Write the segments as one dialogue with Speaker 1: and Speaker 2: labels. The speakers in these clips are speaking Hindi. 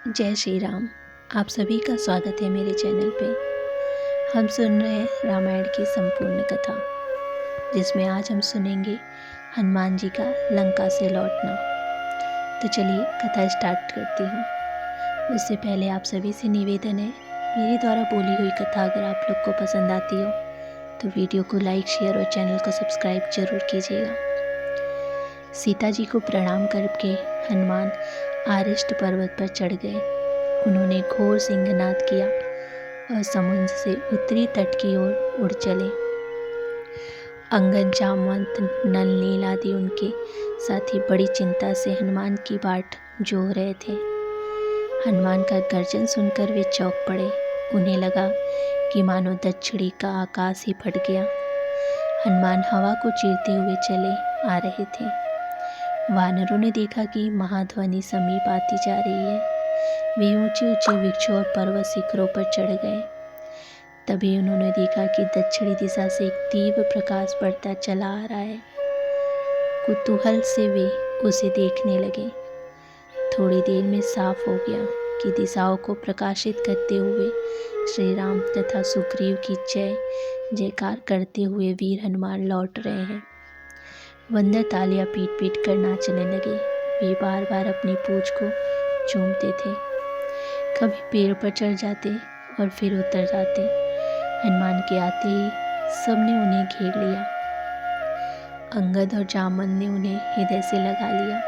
Speaker 1: जय श्री राम। आप सभी का स्वागत है मेरे चैनल पे। हम सुन रहे हैं रामायण की संपूर्ण कथा, जिसमें आज हम सुनेंगे हनुमान जी का लंका से लौटना। तो चलिए कथा स्टार्ट करती हूँ। उससे पहले आप सभी से निवेदन है, मेरे द्वारा बोली हुई कथा अगर आप लोग को पसंद आती हो तो वीडियो को लाइक, शेयर और चैनल को सब्सक्राइब जरूर कीजिएगा। सीता जी को प्रणाम करके हनुमान आरिष्ट पर्वत पर चढ़ गए। उन्होंने घोर सिंहनाद किया और समुद्र से उत्तरी तट की ओर उड़ चले। अंगद, जामवंत, नल, नील आदि उनके साथी बड़ी चिंता से हनुमान की बाट जोह रहे थे। हनुमान का गर्जन सुनकर वे चौंक पड़े। उन्हें लगा कि मानो दक्षिणी का आकाश ही फट गया। हनुमान हवा को चीरते हुए चले आ रहे थे। वानरों ने देखा कि महाध्वनि समीप आती जा रही है। वे ऊंचे ऊंचे वृक्षों और पर्वत शिखरों पर चढ़ गए। तभी उन्होंने देखा कि दक्षिणी दिशा से एक तीव्र प्रकाश बढ़ता चला आ रहा है। कुतूहल से वे उसे देखने लगे। थोड़ी देर में साफ हो गया कि दिशाओं को प्रकाशित करते हुए श्री राम तथा सुग्रीव की जय जयकार करते हुए वीर हनुमान लौट रहे हैं। बंदर तालियां पीट पीट कर नाचने लगे। वे बार बार अपनी पूंछ को चूमते थे। कभी पेड़ पर चढ़ जाते और फिर उतर जाते। हनुमान के आते ही सबने उन्हें घेर लिया। अंगद और जामवंत ने उन्हें हृदय से लगा लिया।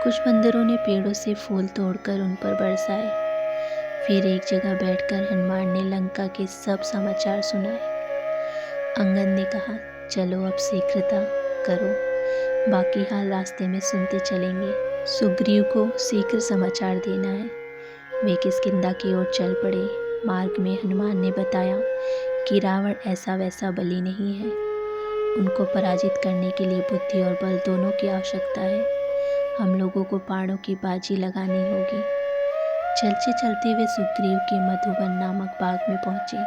Speaker 1: कुछ बंदरों ने पेड़ों से फूल तोड़कर उन पर बरसाए। फिर एक जगह बैठकर हनुमान ने लंका के सब समाचार सुनाए। अंगद ने कहा, चलो अब शीघ्रता करो, बाकी हाल रास्ते में सुनते चलेंगे। सुग्रीव को शीघ्र समाचार देना है। वे किष्किंधा की ओर चल पड़े। मार्ग में हनुमान ने बताया कि रावण ऐसा वैसा बली नहीं है। उनको पराजित करने के लिए बुद्धि और बल दोनों की आवश्यकता है। हम लोगों को बाणों की बाजी लगानी होगी। चलते चलते वे सुग्रीव के मधुबन नामक बाग में पहुंचे।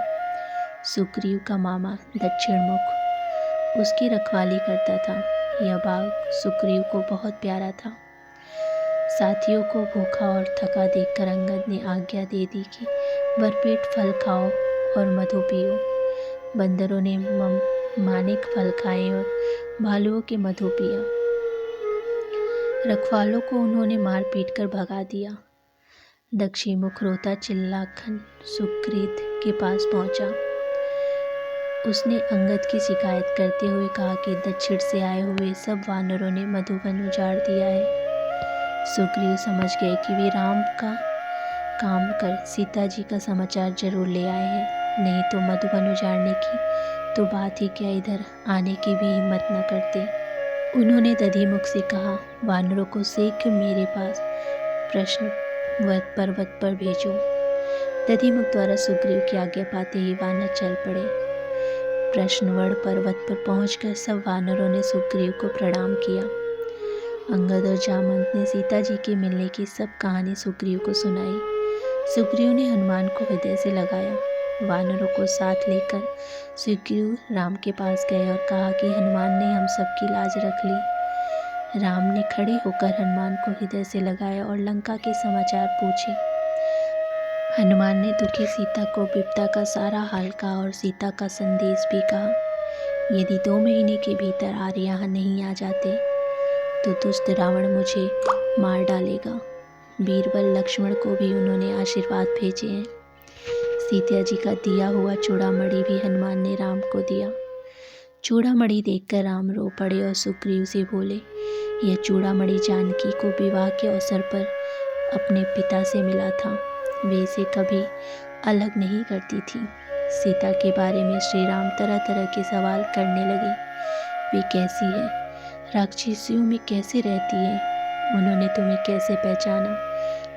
Speaker 1: सुग्रीव का मामा दक्षिणमुख उसकी रखवाली करता था। यह बाग सुग्रीव को बहुत प्यारा था। साथियों को भूखा और थका देखकर अंगद ने आज्ञा दे दी कि भरपेट फल खाओ और मधु पियो। बंदरों ने मानिक फल खाए और भालुओं के मधु पिया। रखवालों को उन्होंने मार पीट कर भगा दिया। दक्षिणमुख रोता चिल्लाकर सुग्रीव के पास पहुंचा। उसने अंगद की शिकायत करते हुए कहा कि दक्षिण से आए हुए सब वानरों ने मधुबन उजाड़ दिया है। सुग्रीव समझ गए कि वे राम का काम कर सीता जी का समाचार जरूर ले आए हैं, नहीं तो मधुबन उजाड़ने की तो बात ही क्या, इधर आने की भी हिम्मत न करते। उन्होंने दधिमुख से कहा, वानरों को शीघ्र मेरे पास प्रश्नवत पर्वत पर भेजो। दधिमुख द्वारा सुग्रीव की आज्ञा पाते ही वानर चल पड़े। प्रश्नवड़ पर्वत पर पहुंचकर सब वानरों ने सुग्रीव को प्रणाम किया। अंगद और जामवंत ने सीता जी के मिलने की सब कहानी सुग्रीव को सुनाई। सुग्रीव ने हनुमान को हृदय से लगाया। वानरों को साथ लेकर सुग्रीव राम के पास गए और कहा कि हनुमान ने हम सबकी लाज रख ली। राम ने खड़े होकर हनुमान को हृदय से लगाया और लंका के समाचार पूछे। हनुमान ने दुखी सीता को विपदा का सारा हाल कहा और सीता का संदेश भी कहा। यदि 2 महीने के भीतर आर्य यहाँ नहीं आ जाते तो दुष्ट रावण मुझे मार डालेगा। बीरबल, लक्ष्मण को भी उन्होंने आशीर्वाद भेजे हैं। सीता जी का दिया हुआ चूड़ामणि भी हनुमान ने राम को दिया। चूड़ामणि देखकर राम रो पड़े और सुग्रीव से बोले, यह चूड़ामणि जानकी को विवाह के अवसर पर अपने पिता से मिला था। वे इसे कभी अलग नहीं करती थी। सीता के बारे में श्री राम तरह तरह के सवाल करने लगे। वे कैसी है, राक्षसियों में कैसे रहती है, उन्होंने तुम्हें कैसे पहचाना,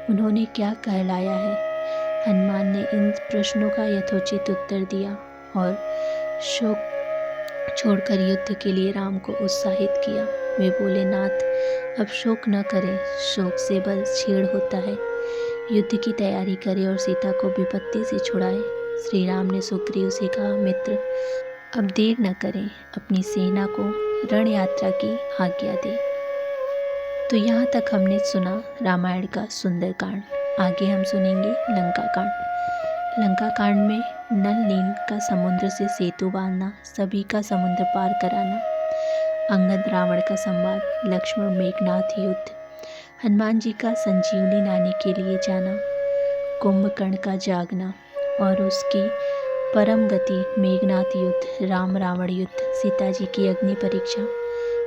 Speaker 1: उन्होंने क्या कहलाया है। हनुमान ने इन प्रश्नों का यथोचित उत्तर दिया और शोक छोड़कर युद्ध के लिए राम को उत्साहित किया। वे बोले, नाथ, अब शोक न करें, शोक से बल छीड़ होता है। युद्ध की तैयारी करें और सीता को विपत्ति से छुड़ाएं। श्री राम ने सुग्रीव से कहा, मित्र, अब देर न करें, अपनी सेना को रण यात्रा की आज्ञा दे। तो यहाँ तक हमने सुना रामायण का सुंदर कांड। आगे हम सुनेंगे लंका कांड। लंका कांड में नल नील का समुद्र से सेतु बांधना, सभी का समुद्र पार कराना, अंगद रावण का संवाद, लक्ष्मण मेघनाथ युद्ध, हनुमान जी का संजीवनी लाने के लिए जाना, कुंभकर्ण का जागना और उसकी परम गति, मेघनाथ युद्ध, राम रावण युद्ध, सीता जी की अग्नि परीक्षा,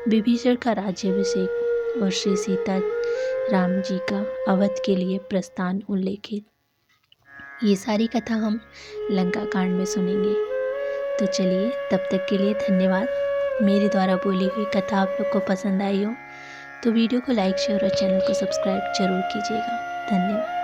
Speaker 1: विभीषण का राज्याभिषेक और श्री सीता राम जी का अवध के लिए प्रस्थान उल्लेखित। ये सारी कथा हम लंका कांड में सुनेंगे। तो चलिए, तब तक के लिए धन्यवाद। मेरे द्वारा बोली हुई कथा आप लोग को पसंद आई हो तो वीडियो को लाइक, शेयर और चैनल को सब्सक्राइब जरूर कीजिएगा। धन्यवाद।